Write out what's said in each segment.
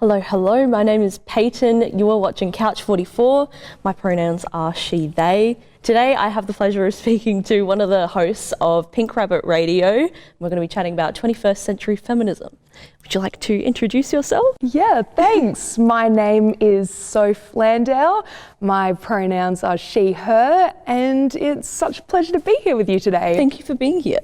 Hello, hello. My name is Payton. You are watching Couch 44. My pronouns are she, they. Today I have the pleasure of speaking to one of the hosts of Pink Rabbit Radio. We're going to be chatting about 21st century feminism. Would you like to introduce yourself? Yeah, thanks. My name is Soph Landau. My pronouns are she, her, and it's such a pleasure to be here with you today. Thank you for being here.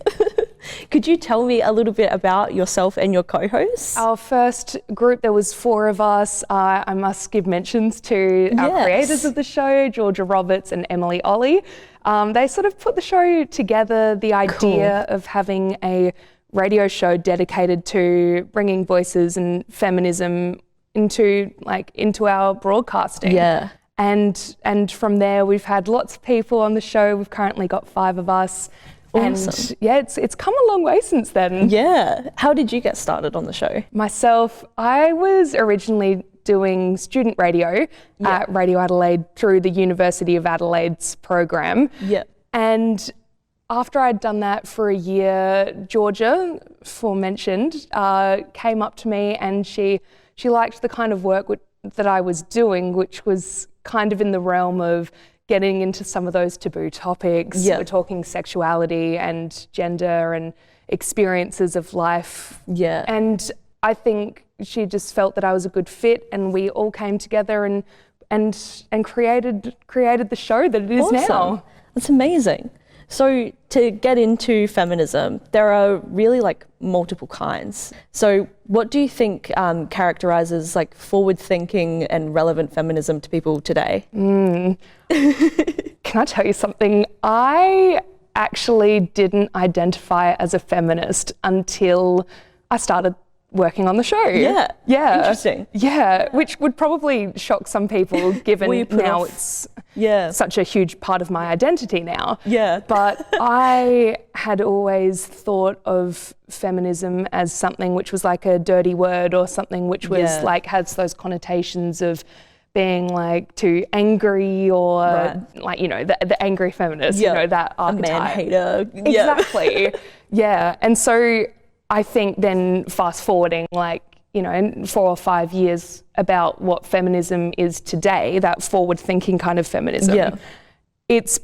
Could you tell me a little bit about yourself and your co-hosts? Our first group, there was 4 of us. I must give mentions to our creators of the show, Georgia Roberts and Emily Ollie. They sort of put the show together, the idea of having a radio show dedicated to bringing voices and feminism into our broadcasting. Yeah. And from there, we've had lots of people on the show. We've currently got 5 of us. Awesome. And yeah, it's come a long way since then. Yeah. How did you get started on the show? Myself, I was originally doing student radio at Radio Adelaide through the University of Adelaide's program. Yeah. And after I'd done that for a year, Georgia, aforementioned, came up to me and she liked the kind of work that I was doing, which was kind of in the realm of getting into some of those taboo topics. Yeah. We're talking sexuality and gender and experiences of life. Yeah. And I think she just felt that I was a good fit, and we all came together and created the show that it is now. That's amazing. So to get into feminism, there are really multiple kinds. So what do you think characterizes forward-thinking and relevant feminism to people today? Can I tell you something? I actually didn't identify as a feminist until I started working on the show. Yeah. Interesting. Yeah, which would probably shock some people given now it's such a huge part of my identity now. Yeah. But I had always thought of feminism as something which was like a dirty word, or something which was has those connotations of being too angry, or the angry feminist, that archetype. A man hater. Exactly. Yeah. And so I think then fast forwarding 4 or 5 years about what feminism is today, that forward thinking kind of feminism, it's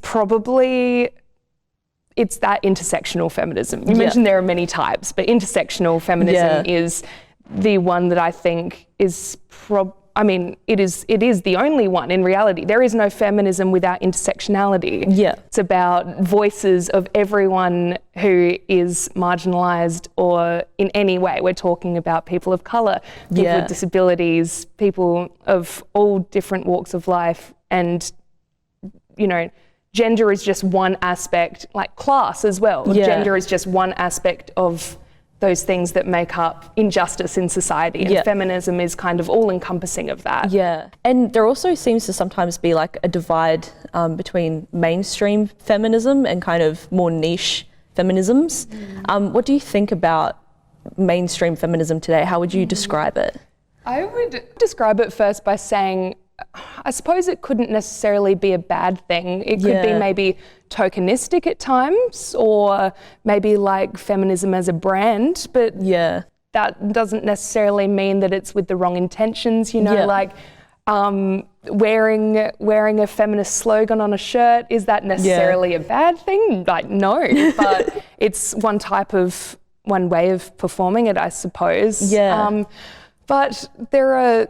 that intersectional feminism. You mentioned there are many types, but intersectional feminism is the one that I think is it is the only one in reality. There is no feminism without intersectionality. Yeah. It's about voices of everyone who is marginalised, or in any way. We're talking about people of colour, people with disabilities, people of all different walks of life, and gender is just one aspect, like class as well. Yeah. Gender is just one aspect of those things that make up injustice in society, and feminism is kind of all-encompassing of that. Yeah, and there also seems to sometimes be a divide between mainstream feminism and kind of more niche feminisms. What do you think about mainstream feminism today? How would you describe it? I would describe it first by saying, I suppose it couldn't necessarily be a bad thing. It could be maybe tokenistic at times, or maybe feminism as a brand, but that doesn't necessarily mean that it's with the wrong intentions, wearing a feminist slogan on a shirt, is that necessarily a bad thing? No, but it's one way of performing it, I suppose. But there are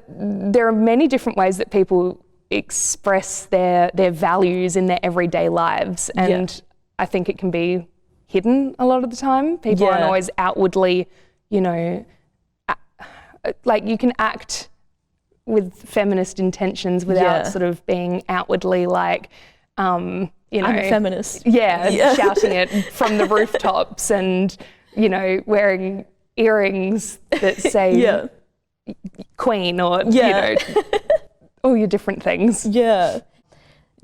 many different ways that people express their values in their everyday lives, and I think it can be hidden a lot of the time. People aren't always outwardly, you can act with feminist intentions without sort of being outwardly I'm a feminist. Shouting it from the rooftops, and wearing earrings that say Queen, or all your different things.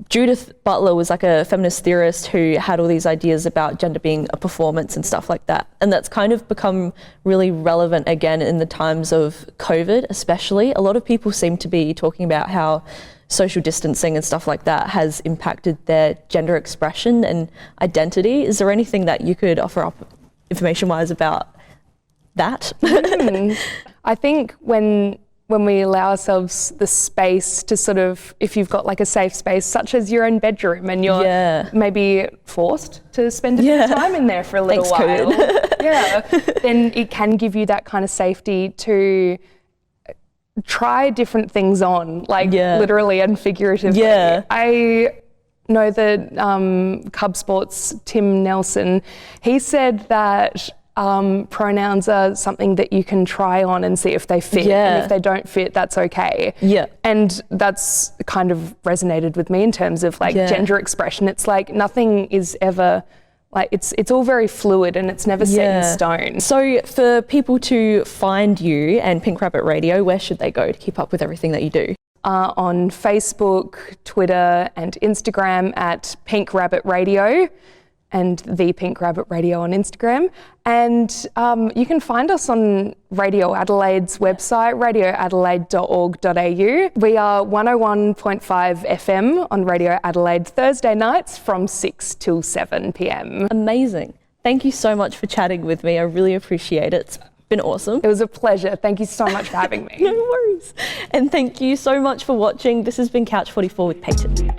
Judith Butler was a feminist theorist who had all these ideas about gender being a performance and stuff like that, and that's kind of become really relevant again in the times of COVID especially. A lot of people seem to be talking about how social distancing and stuff like that has impacted their gender expression and identity. Is there anything that you could offer up information-wise about that? I think when when we allow ourselves the space to sort of, if you've got like a safe space, such as your own bedroom, and you're maybe forced to spend a bit of time in there for a little while, then it can give you that kind of safety to try different things on, like literally and figuratively. I know that Cub Sports' Tim Nelson, he said that pronouns are something that you can try on and see if they fit, and if they don't fit, that's okay. And that's kind of resonated with me in terms of like gender expression. It's like nothing is ever like, it's all very fluid and it's never set in stone. So for people to find you and Pink Rabbit Radio, where should they go to keep up with everything that you do? On Facebook, Twitter and Instagram at Pink Rabbit Radio, and The Pink Rabbit Radio on Instagram. And you can find us on Radio Adelaide's website, radioadelaide.org.au. We are 101.5 FM on Radio Adelaide Thursday nights from 6 till 7 p.m. Amazing. Thank you so much for chatting with me. I really appreciate it. It's been awesome. It was a pleasure. Thank you so much for having me. No worries. And thank you so much for watching. This has been Couch 44 with Payton.